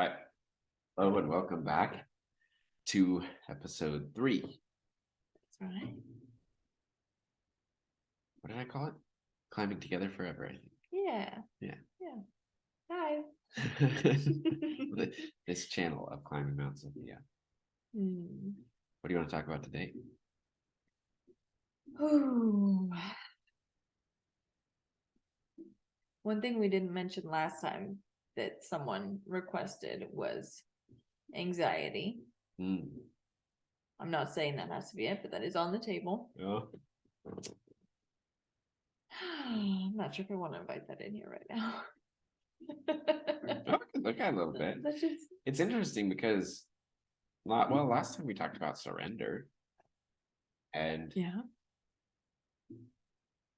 All right. Hello and welcome back to episode 3. That's right. What did I call it? Climbing Together Forever, I think. Yeah. Yeah. Hi. This channel of climbing Mount Sophia. What do you want to talk about today? One thing we didn't mention last time that someone requested was anxiety. I'm not saying that has to be it, but that is on the table. Yeah. I'm not sure if I want to invite that in here right now. Look at a little bit. It's interesting because last time we talked about surrender. And yeah.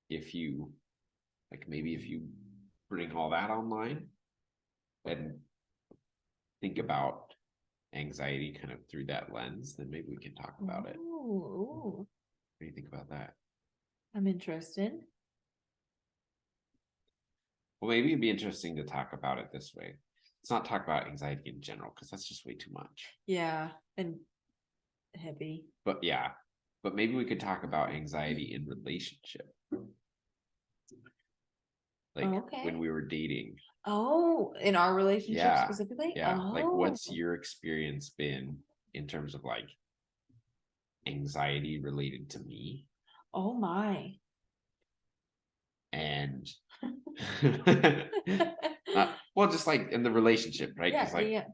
If you bring all that online and think about anxiety kind of through that lens, then maybe we can talk about it. What do you think about that? I'm interested. Well, maybe it'd be interesting to talk about it this way. Let's not talk about anxiety in general, because that's just way too much. Yeah, and heavy. But maybe we could talk about anxiety in relationship. Like when we were dating. Oh, in our relationship specifically? Yeah. Like, what's your experience been in terms of like anxiety related to me? Oh my. And well, just like in the relationship, right? Yeah,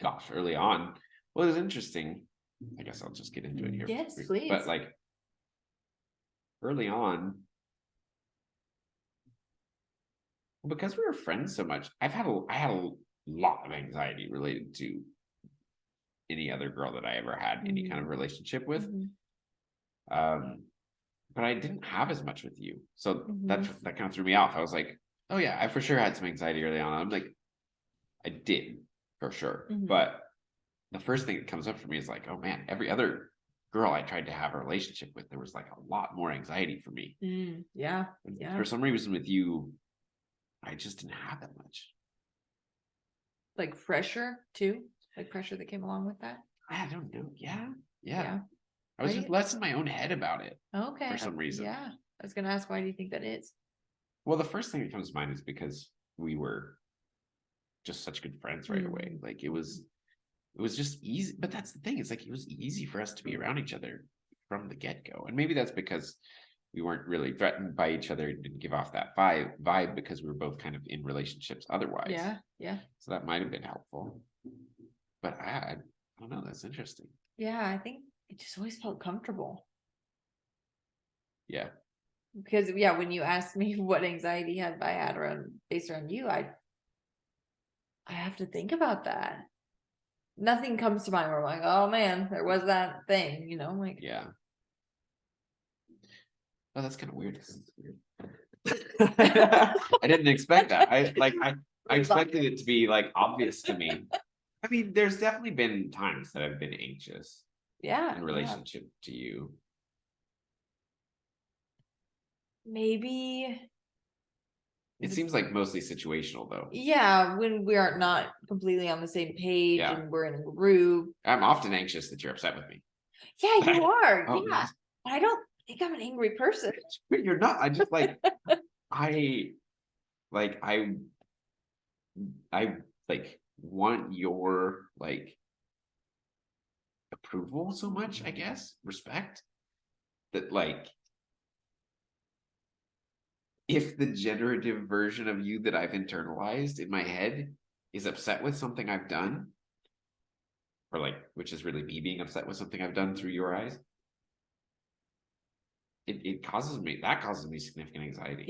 gosh, early on. Well, it was interesting. I guess I'll just get into it here. Yes, please. But like early on, because we were friends so much, I had a lot of anxiety related to any other girl that I ever had any kind of relationship with. But I didn't have as much with you. So that kind of threw me off. I was like, oh yeah, I for sure had some anxiety early on. I'm like, I did for sure. But the first thing that comes up for me is like, oh man, every other girl I tried to have a relationship with, there was like a lot more anxiety for me. Yeah. For some reason with you, I just didn't have that much. Like pressure too? Like pressure that came along with that? I don't know. Yeah. I was just less in my own head about it. Okay. For some reason. Yeah. I was going to ask, why do you think that is? Well, the first thing that comes to mind is because we were just such good friends right away. Like it was just easy. But that's the thing. It's like it was easy for us to be around each other from the get-go. And maybe that's because we weren't really threatened by each other and didn't give off that vibe because we were both kind of in relationships otherwise. Yeah. So that might have been helpful. But I don't know. That's interesting. Yeah, I think it just always felt comfortable. Yeah. Because when you asked me what anxiety I had based around you, I have to think about that. Nothing comes to mind where I'm like, oh man, there was that thing, like. Yeah. Oh, that's kind of weird. I didn't expect that. I expected it to be like obvious to me. I mean, there's definitely been times that I've been anxious. Yeah. In relationship to you. Maybe. It seems like mostly situational though. Yeah, when we are not completely on the same page and we're in a group. I'm often anxious that you're upset with me. Yeah, you are. Yeah. I don't think I'm an angry person. But you're not. I just like I want your like approval so much, I guess, respect, that like if the generative version of you that I've internalized in my head is upset with something I've done, or like, which is really me being upset with something I've done through your eyes, it causes me significant anxiety.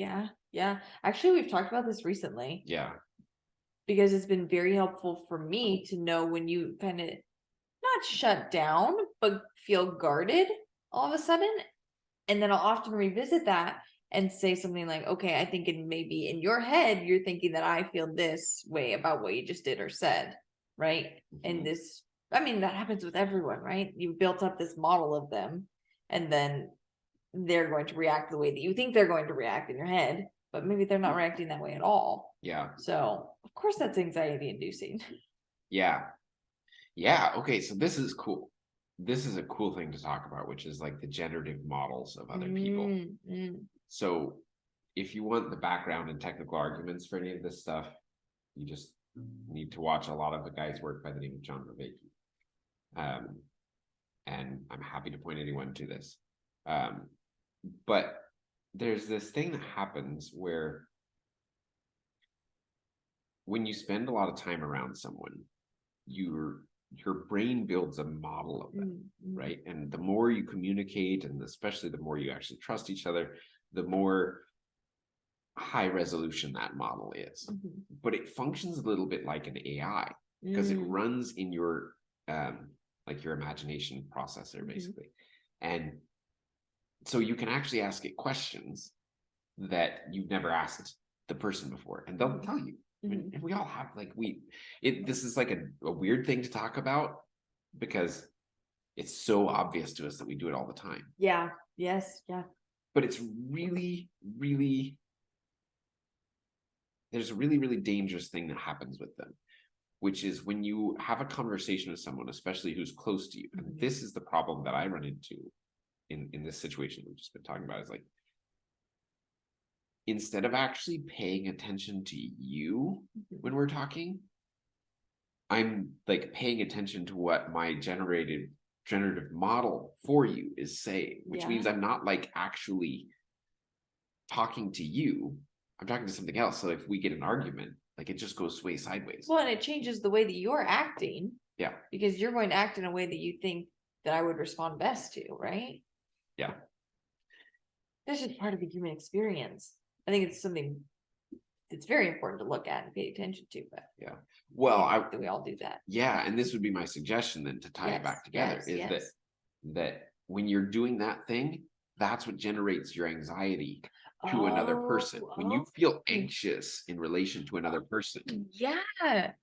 Yeah. Actually, we've talked about this recently. Yeah. Because it's been very helpful for me to know when you kind of not shut down, but feel guarded all of a sudden. And then I'll often revisit that and say something like, okay, I think maybe in your head, you're thinking that I feel this way about what you just did or said. Right. And this, I mean, that happens with everyone, right? You've built up this model of them, and then they're going to react the way that you think they're going to react in your head, but maybe they're not reacting that way at all. Yeah. So of course that's anxiety inducing. Yeah. Yeah. Okay. So this is cool. This is a cool thing to talk about, which is like the generative models of other people. So if you want the background and technical arguments for any of this stuff, you just need to watch a lot of the guy's work by the name of John Vervaeke. And I'm happy to point anyone to this. But there's this thing that happens where when you spend a lot of time around someone, your brain builds a model of them, right? And the more you communicate, and especially the more you actually trust each other, the more high resolution that model is. But it functions a little bit like an AI because it runs in your like your imagination processor, basically. And so you can actually ask it questions that you've never asked the person before, and they'll tell you. I mean, and we all have like this is like a weird thing to talk about because it's so obvious to us that we do it all the time. Yeah. Yes. Yeah. But it's really, really, there's a really, really dangerous thing that happens with them, which is when you have a conversation with someone, especially who's close to you. And this is the problem that I run into in this situation we've just been talking about, is like, instead of actually paying attention to you when we're talking, I'm like paying attention to what my generative model for you is saying, which means I'm not like actually talking to you. I'm talking to something else. So if we get an argument, like it just goes way sideways. Well, and it changes the way that you're acting. Yeah. Because you're going to act in a way that you think that I would respond best to, right? Yeah. That's just part of the human experience. I think it's something that's very important to look at and pay attention to. But yeah, well, we all do that. Yeah, and this would be my suggestion then to tie it back together that when you're doing that thing, that's what generates your anxiety to another person. When you feel anxious in relation to another person,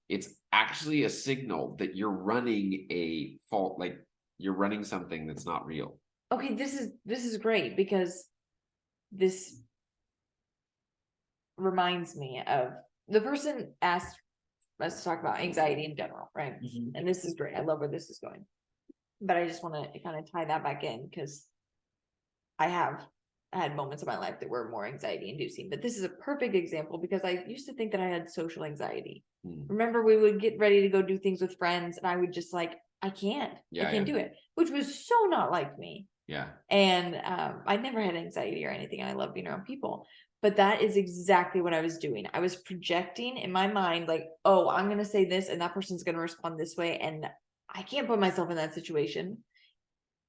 it's actually a signal that you're running a fault, like you're running something that's not real. Okay, this is great because this reminds me of the person asked us to talk about anxiety in general, right? And this is great. I love where this is going. But I just want to kind of tie that back in because I have had moments in my life that were more anxiety inducing. But this is a perfect example because I used to think that I had social anxiety. Remember, we would get ready to go do things with friends and I would just like, I can't do it, which was so not like me. Yeah. And I never had anxiety or anything. And I love being around people. But that is exactly what I was doing. I was projecting in my mind, like, oh, I'm going to say this and that person's going to respond this way. And I can't put myself in that situation.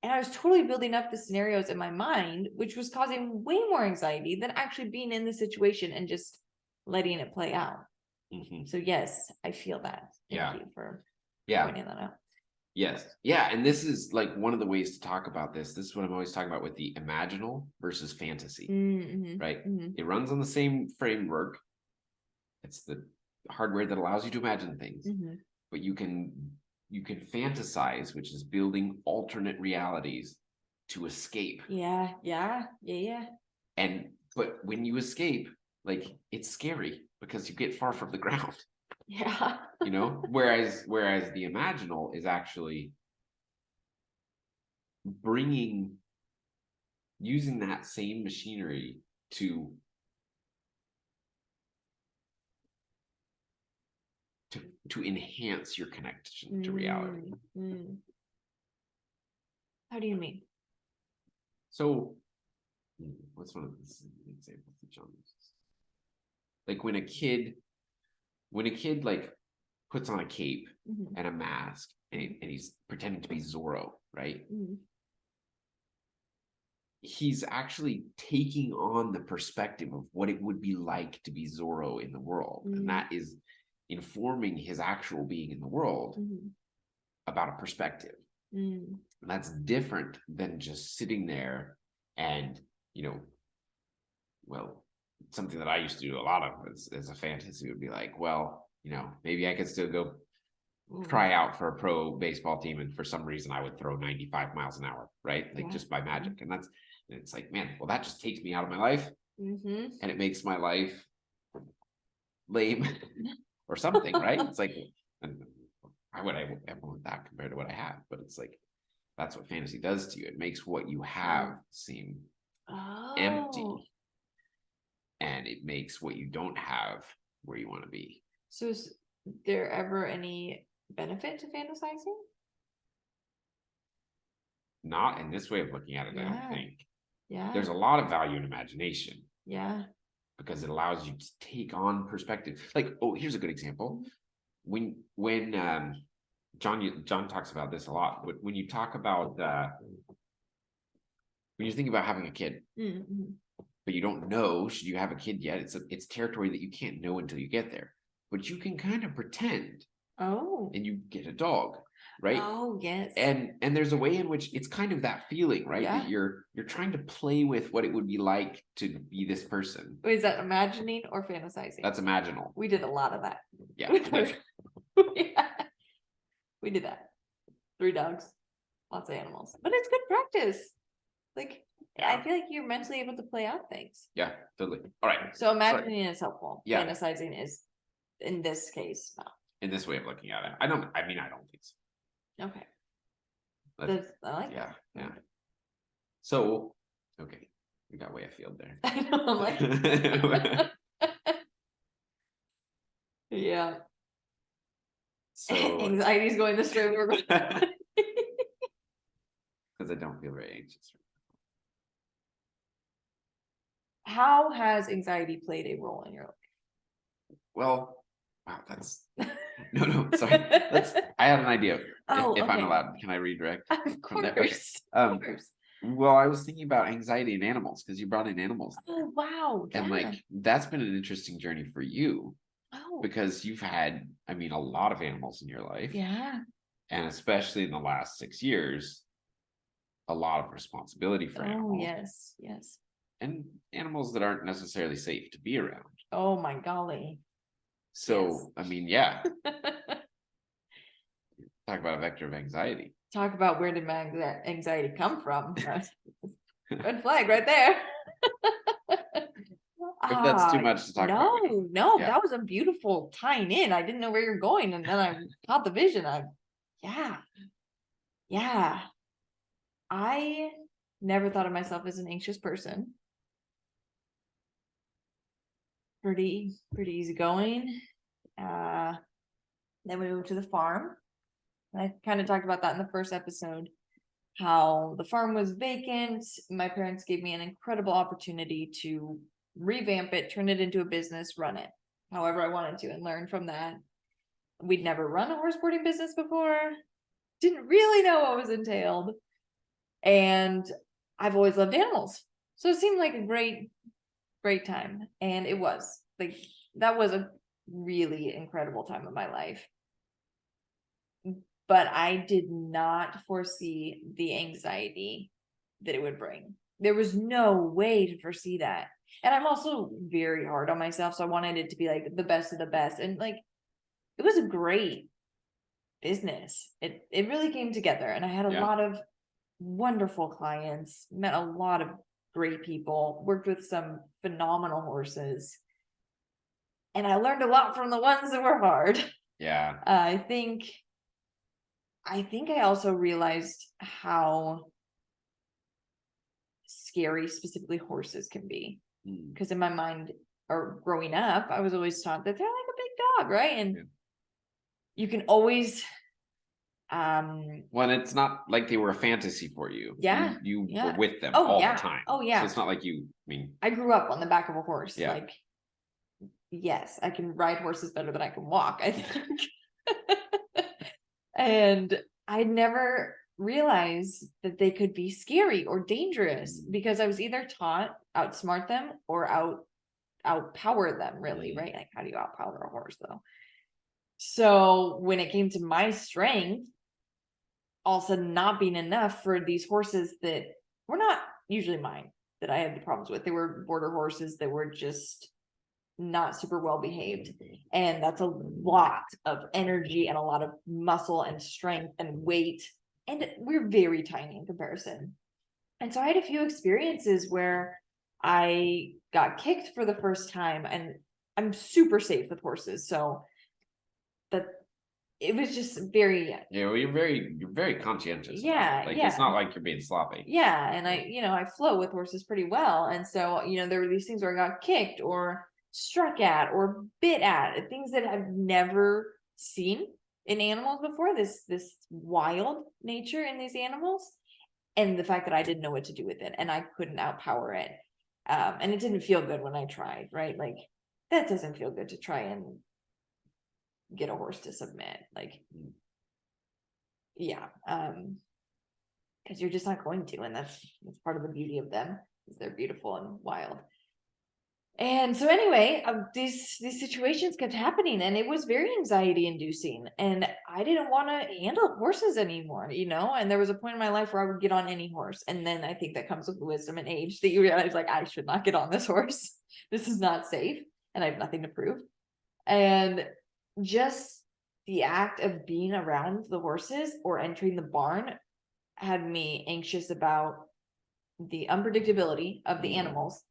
And I was totally building up the scenarios in my mind, which was causing way more anxiety than actually being in the situation and just letting it play out. So yes, I feel that. Thank you for pointing that out. Yes. Yeah. And this is like one of the ways to talk about this. This is what I'm always talking about with the imaginal versus fantasy, right? It runs on the same framework. It's the hardware that allows you to imagine things, but you can fantasize, which is building alternate realities to escape. Yeah. But when you escape, like it's scary because you get far from the ground. Yeah. You know, whereas the imaginal is actually using that same machinery to enhance your connection to reality. How do you mean? So what's one of the examples that John uses? Like when a kid like puts on a cape and a mask and he's pretending to be Zorro, right? He's actually taking on the perspective of what it would be like to be Zorro in the world. And that is informing his actual being in the world about a perspective. And that's different than just sitting there and, well, something that I used to do a lot of as a fantasy would be like, well, maybe I could still go try out for a pro baseball team, and for some reason I would throw 95 miles an hour, right? Like just by magic. And it's like, man, well, that just takes me out of my life and it makes my life lame or something, right? It's like, why would I ever want that compared to what I have? But it's like, that's what fantasy does to you. It makes what you have seem empty. And it makes what you don't have where you want to be. So is there ever any benefit to fantasizing? Not in this way of looking at it, I don't think. Yeah. There's a lot of value in imagination. Yeah. Because it allows you to take on perspective. Like, oh, here's a good example. When John talks about this a lot. When you talk about when you think about having a kid, but you don't know should you have a kid yet, it's territory that you can't know until you get there. But you can kind of pretend. Oh. And you get a dog, right? Oh, yes. And there's a way in which it's kind of that feeling, right? Yeah. That you're trying to play with what it would be like to be this person. Is that imagining or fantasizing? That's imaginal. We did a lot of that. Yeah. Yeah. We did that. 3 dogs, lots of animals, but it's good practice. Like, I feel like you're mentally able to play out things. Yeah, totally. All right. So imagining is helpful. Yeah. Fantasizing is, in this case, not. In this way of looking at it, I don't think so. Okay. But, I like yeah, that. yeah. So, okay, we got way afield there. I know, I'm like, yeah. So anxiety's going this way. We're going. Because I don't feel very anxious. How has anxiety played a role in your life? Well, wow, that's no, sorry. I have an idea. If I'm allowed, can I redirect? Of course. Of course. Well, I was thinking about anxiety in animals because you brought in animals. Oh, wow. And like that's been an interesting journey for you. Oh. Because you've had, I mean, a lot of animals in your life. Yeah. And especially in the last 6 years, a lot of responsibility for animals. Oh, yes, yes. And animals that aren't necessarily safe to be around. Oh my golly. So, yes. I mean, yeah. Talk about a vector of anxiety. Talk about where did my anxiety come from? Red flag right there. If that's too much to talk about. No, that was a beautiful tying in. I didn't know where you're going, and then I caught the vision. Yeah. I never thought of myself as an anxious person. Pretty easygoing. Then we moved to the farm. And I kind of talked about that in the first episode. How the farm was vacant. My parents gave me an incredible opportunity to revamp it, turn it into a business, run it however I wanted to, and learn from that. We'd never run a horse boarding business before, didn't really know what was entailed, and I've always loved animals, so it seemed like a great time. And it was like, that was a really incredible time of my life, but I did not foresee the anxiety that it would bring. There was no way to foresee that. And I'm also very hard on myself, so I wanted it to be like the best of the best. And like, it was a great business. It really came together, and I had a lot of wonderful clients, met a lot of great people, worked with some phenomenal horses, and I learned a lot from the ones that were hard. Yeah. I think I also realized how scary specifically horses can be. Because in my mind, or growing up, I was always taught that they're like a big dog, right? And you can always well, it's not like they were a fantasy for you. You were with them all the time. Oh yeah. So it's not like I grew up on the back of a horse. Yeah. Like, yes, I can ride horses better than I can walk, I think. And I never realized that they could be scary or dangerous, because I was either taught outsmart them or outpower them, really, right? Like, how do you outpower a horse, though? So when it came to my strength, all of a sudden not being enough for these horses that were not usually mine, that I had the problems with. They were border horses that were just not super well behaved, and that's a lot of energy and a lot of muscle and strength and weight, and we're very tiny in comparison. And so I had a few experiences where I got kicked for the first time, and I'm super safe with horses, so that it was just very, well, you're very conscientious about it. yeah, Like, it's yeah. not like you're being sloppy. Yeah, and I flow with horses pretty well. And so, there were these things where I got kicked or struck at or bit at, things that I've never seen in animals before, this wild nature in these animals. And the fact that I didn't know what to do with it and I couldn't outpower it. And it didn't feel good when I tried, right? Like, that doesn't feel good to try and get a horse to submit. Like, yeah. Because you're just not going to, and that's part of the beauty of them, is they're beautiful and wild. And so anyway, these situations kept happening, and it was very anxiety inducing, and I didn't want to handle horses anymore, and there was a point in my life where I would get on any horse, and then I think that comes with wisdom and age, that you realize, like, I should not get on this horse. This is not safe, and I have nothing to prove. And just the act of being around the horses or entering the barn had me anxious about the unpredictability of the animals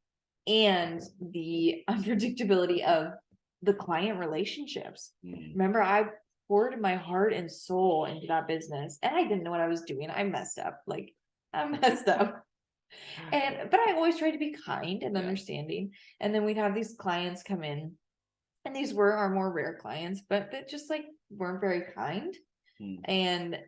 and the unpredictability of the client relationships. Remember, I poured my heart and soul into that business, and I didn't know what I was doing. I messed up. Like, I messed up. But I always tried to be kind and understanding. And then we'd have these clients come in, and these were our more rare clients, but that just like weren't very kind. And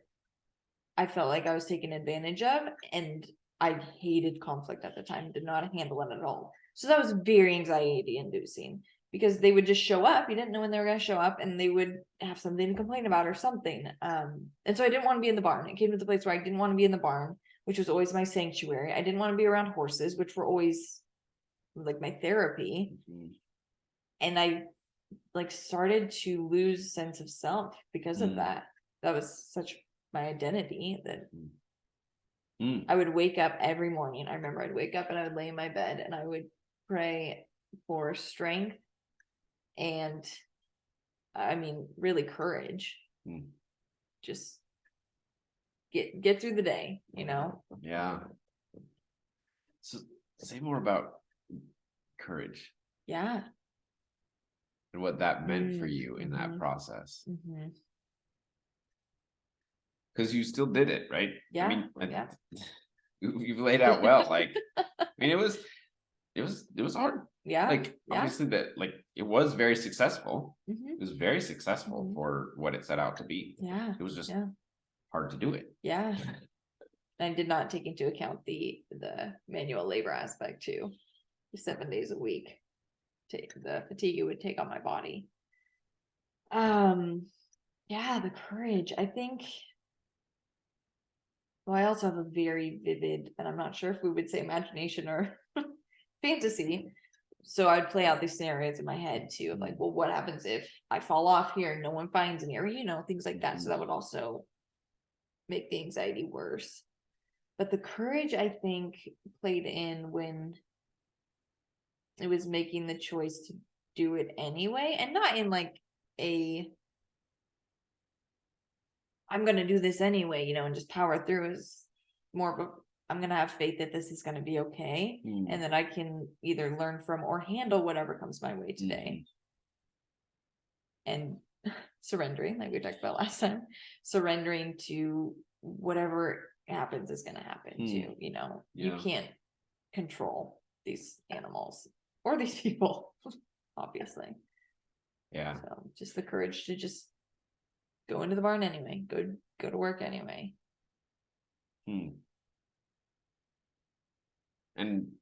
I felt like I was taken advantage of, and I hated conflict at the time, did not handle it at all. So that was very anxiety inducing, because they would just show up. You didn't know when they were going to show up, and they would have something to complain about or something. And so I didn't want to be in the barn. It came to the place where I didn't want to be in the barn, which was always my sanctuary. I didn't want to be around horses, which were always like my therapy. And I like started to lose sense of self because of that. That was such my identity that I would wake up every morning. I remember I'd wake up and I would lay in my bed and I would pray for strength and, I mean, really courage. Just get through the day, Yeah. So say more about courage. Yeah. And what that meant for you in that process. Because you still did it, right? Yeah. I mean, you've laid out well. Like, I mean, it was hard. Yeah. Like, obviously that, like, it was very successful. It was very successful for what it set out to be. Yeah. It was just hard to do it. Yeah. I did not take into account the manual labor aspect too. 7 days a week, the fatigue it would take on my body. Yeah, the courage. I think. Well, I also have a very vivid, and I'm not sure if we would say imagination or fantasy. So I'd play out these scenarios in my head too, of like, well, what happens if I fall off here and no one finds me, or things like that. So that would also make the anxiety worse. But the courage, I think, played in when it was making the choice to do it anyway, and not in like I'm gonna do this anyway, and just power through. Is more of a, I'm gonna have faith that this is gonna be okay, and that I can either learn from or handle whatever comes my way today. And surrendering, like we talked about last time, surrendering to whatever happens is gonna happen too. You can't control these animals or these people, obviously. Yeah. So just the courage to just go into the barn anyway, go to work anyway. And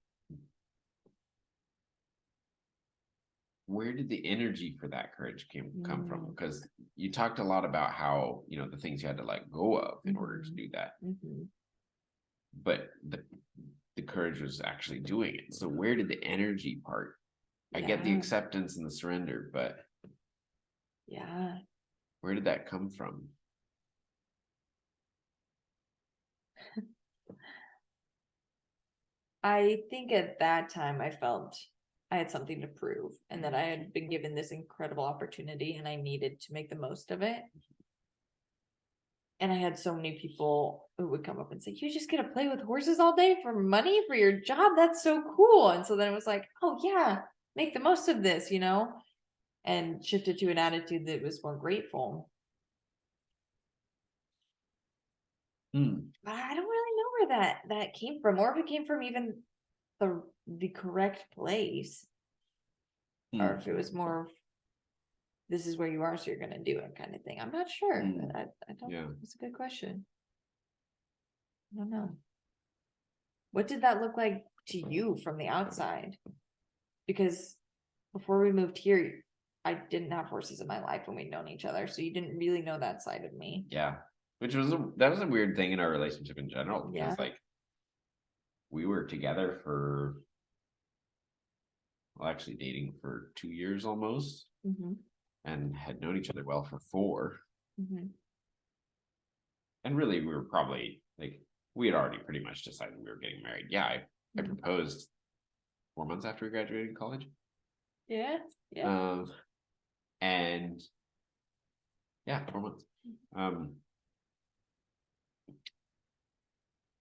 where did the energy for that courage come from? Because you talked a lot about how, the things you had to let go of in order to do that. But the courage was actually doing it. So where did the energy part? I get the acceptance and the surrender, but where did that come from? I think at that time I felt I had something to prove, and that I had been given this incredible opportunity and I needed to make the most of it. And I had so many people who would come up and say, you just get to play with horses all day for money for your job? That's so cool. And so then it was like, oh yeah, make the most of this, and shifted to an attitude that was more grateful. But I don't really know where that came from, or if it came from even the correct place, or if it was more of, this is where you are, so you're gonna do it kind of thing. I'm not sure. But I don't. Yeah. It's a good question. I don't know. What did that look like to you from the outside? Because before we moved here, I didn't have horses in my life when we'd known each other, so you didn't really know that side of me. Yeah. Which was that was a weird thing in our relationship in general, because Yeah. like we were together for, well, actually dating for 2 years almost, and had known each other well for 4. And really, we were probably like, we had already pretty much decided we were getting married. Yeah, I proposed 4 months after we graduated college. Yeah. Yeah. And yeah, 4 months.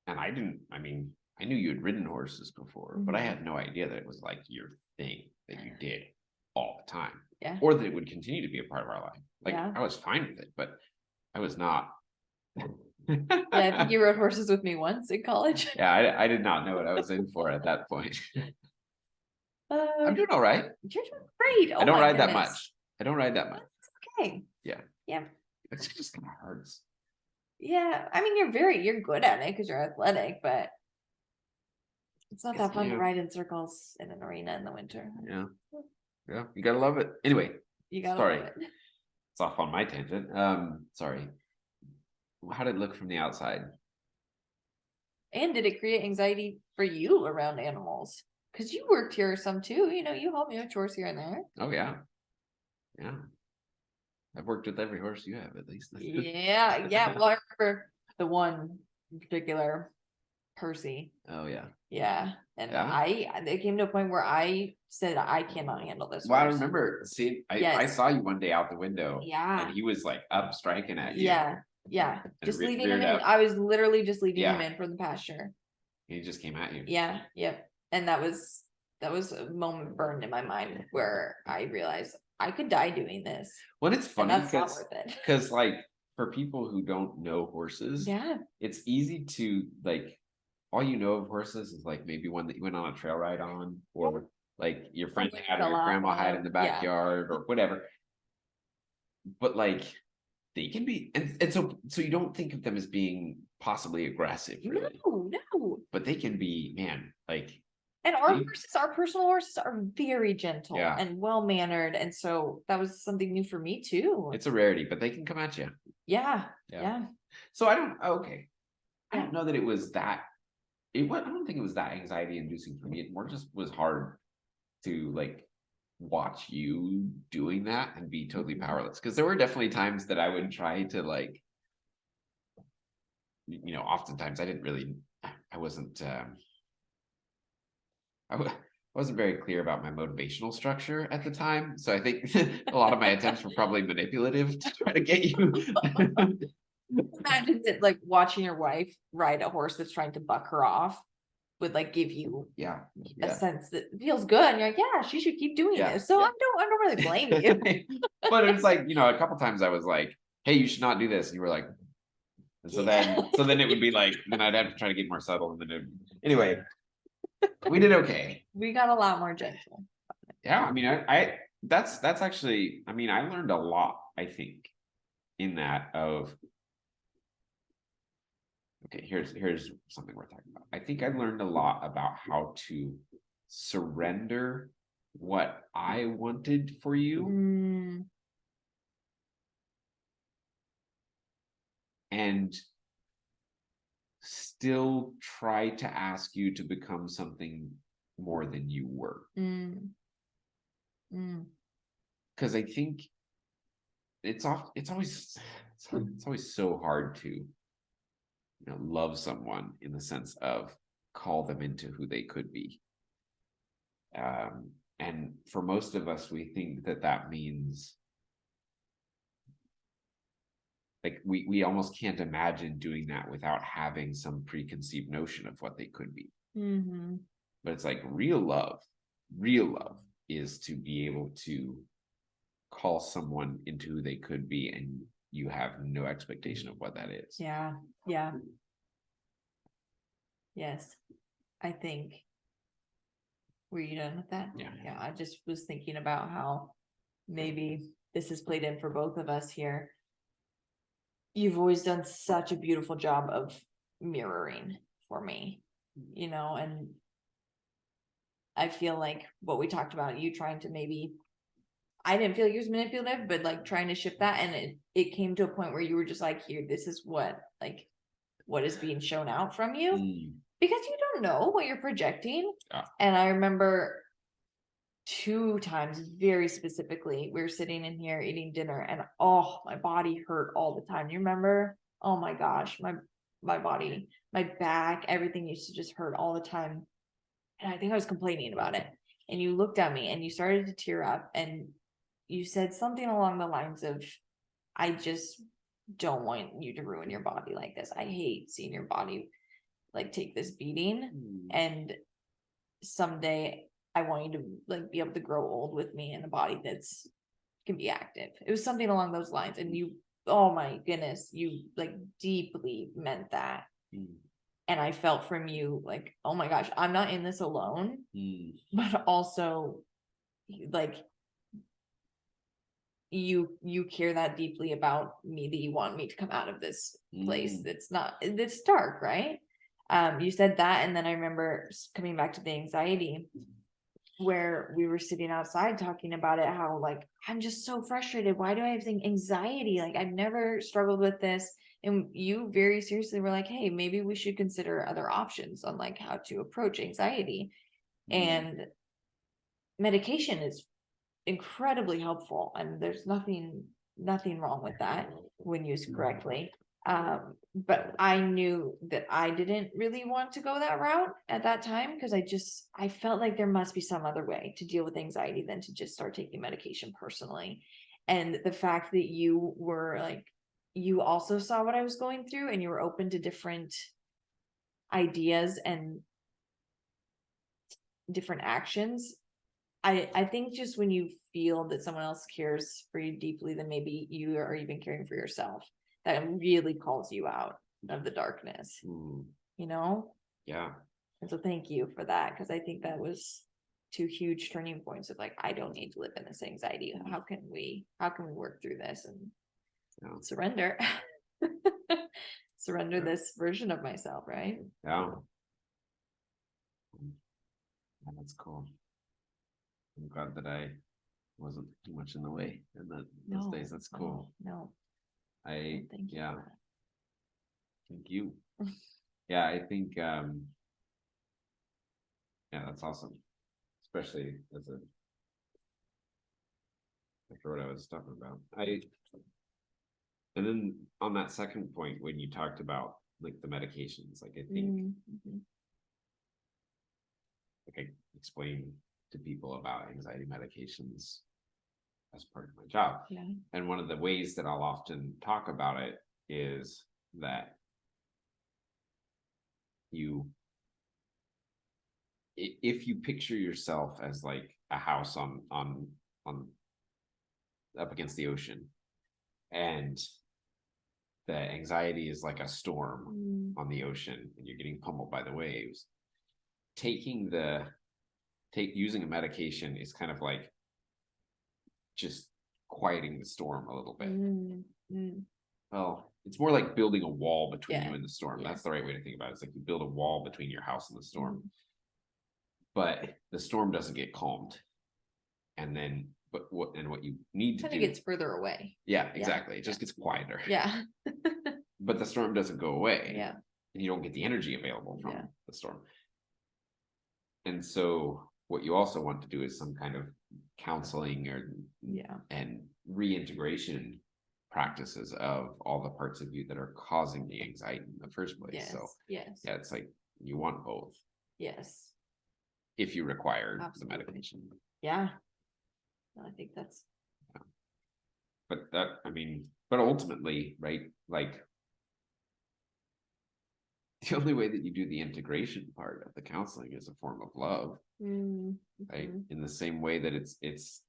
And I mean, I knew you had ridden horses before, but I had no idea that it was like your thing that you did all the time. Yeah. Or that it would continue to be a part of our life. Like, Yeah. I was fine with it, but I was not. Yeah, I think you rode horses with me once in college. Yeah, I did not know what I was in for at that point. I'm doing all right. You're doing great. I don't ride that much. I don't ride that much. That's okay. Yeah. Yeah. It just kind of hurts. Yeah. I mean, you're good at it because you're athletic, but it's not that fun to ride in circles in an arena in the winter. Yeah. Yeah. You gotta love it. Anyway. You gotta sorry. love it. It's off on my tangent. Sorry. How did it look from the outside? And did it create anxiety for you around animals? Because you worked here some too. You know, you help me with chores here and there. Oh yeah. Yeah. I've worked with every horse you have, at least. Yeah, yeah. Well, I remember the one in particular, Percy. Oh yeah. Yeah. And it came to a point where I said, I cannot handle this. Well, horse. I remember I saw you one day out the window. Yeah. And he was like up striking at you. Yeah. Yeah. Just leaving him in. Up. I was literally just leaving him in from the pasture. He just came at you. Yeah. Yep. And that was a moment burned in my mind where I realized I could die doing this. Well, it's funny because like for people who don't know horses, it's easy to like, all you know of horses is like maybe one that you went on a trail ride on, or like your friend had, or your grandma had in the backyard, or whatever. But like they can be, and so you don't think of them as being possibly aggressive, really. No. But they can be, man, like. And our horses, our personal horses, are very gentle and well-mannered. And so that was something new for me too. It's a rarity, but they can come at you. Yeah. So I don't know that it was that, I don't think it was that anxiety inducing for me. It more just was hard to like watch you doing that and be totally powerless. Because there were definitely times that I would try to like, oftentimes I wasn't very clear about my motivational structure at the time. So I think a lot of my attempts were probably manipulative to try to get you. Imagine that, like watching your wife ride a horse that's trying to buck her off would like give you a sense that feels good. And you're like, yeah, she should keep doing this. So I don't really blame you. But it's like, a couple times I was like, hey, you should not do this. And you were like, and so then it would be like, then I'd have to try to get more subtle. And then anyway. We did okay. We got a lot more gentle. Yeah, I mean, that's actually, I mean, I learned a lot, I think, in that of. Okay, here's something we're talking about. I think I learned a lot about how to surrender what I wanted for you. And still try to ask you to become something more than you were. Because I think it's always so hard to love someone in the sense of call them into who they could be. And for most of us, we think that means like we almost can't imagine doing that without having some preconceived notion of what they could be. But it's like real love is to be able to call someone into who they could be, and you have no expectation of what that is. Yeah. Yes. I think. Were you done with that? Yeah. Yeah, I just was thinking about how maybe this has played in for both of us here. You've always done such a beautiful job of mirroring for me, and I feel like what we talked about, you trying to maybe, I didn't feel like it was manipulative, but like trying to shift that, and it came to a point where you were just like, here, this is what is being shown out from you, because you don't know what you're projecting. And I remember 2 times very specifically, we were sitting in here eating dinner, and my body hurt all the time. You remember? Oh my gosh, my body, my back, everything used to just hurt all the time. And I think I was complaining about it. And you looked at me and you started to tear up, and you said something along the lines of, I just don't want you to ruin your body like this. I hate seeing your body like take this beating. And someday I want you to like be able to grow old with me in a body that's can be active. It was something along those lines. And you, oh my goodness, you like deeply meant that. And I felt from you like, oh my gosh, I'm not in this alone, but also like you care that deeply about me, that you want me to come out of this place that's dark, right? You said that, and then I remember coming back to the anxiety, where we were sitting outside talking about it, how like, I'm just so frustrated. Why do I have anxiety? Like, I've never struggled with this. And you very seriously were like, hey, maybe we should consider other options on like how to approach anxiety. And medication is incredibly helpful, and there's nothing wrong with that when used correctly. But I knew that I didn't really want to go that route at that time, because I felt like there must be some other way to deal with anxiety than to just start taking medication personally. And the fact that you were like, you also saw what I was going through, and you were open to different ideas and different actions. I think just when you feel that someone else cares for you deeply, then maybe you are even caring for yourself, that really calls you out of the darkness, Yeah. And so thank you for that, because I think that was 2 huge turning points of like, I don't need to live in this anxiety. How can we work through this and surrender this version of myself, right? Yeah, that's cool. I'm glad that I wasn't too much in the way in those days. That's cool. No. Thank you. Yeah. Thank you. Yeah, I think yeah, that's awesome. Especially after what I was talking about. And then on that second point, when you talked about like the medications, like I think like I explain to people about anxiety medications as part of my job. Yeah. And one of the ways that I'll often talk about it is that if you picture yourself as like a house on up against the ocean, and the anxiety is like a storm on the ocean, and you're getting pummeled by the waves, using a medication is kind of like just quieting the storm a little bit. Well, it's more like building a wall between you and the storm. That's the right way to think about it. It's like you build a wall between your house and the storm. But the storm doesn't get calmed. And then what you need to do, it gets further away. Yeah, exactly. It just gets quieter. Yeah. But the storm doesn't go away. Yeah. And you don't get the energy available from the storm. And so what you also want to do is some kind of counseling and reintegration practices of all the parts of you that are causing the anxiety in the first place. It's like you want both. Yes. If you require the medication. Yeah. I think that's. But ultimately, right? Like the only way that you do the integration part of the counseling is a form of love, right? In the same way that it's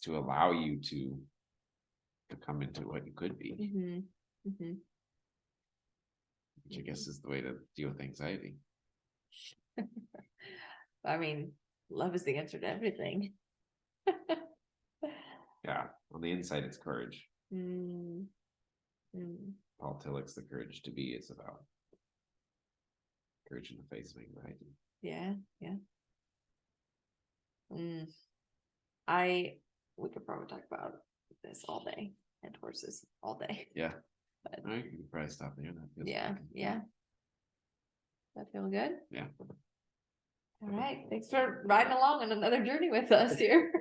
to allow you to come into what you could be. which I guess is the way to deal with anxiety. I mean, love is the answer to everything. Yeah, on the inside, it's courage. Mm, mm, Paul Tillich's The Courage to Be is about courage in the face of anxiety. yeah, yeah. We could probably talk about this all day and horses all day. Yeah. But All right, you can probably stop there. That feels yeah, good. yeah. That feel good? Yeah. All right. Thanks for riding along on another journey with us here.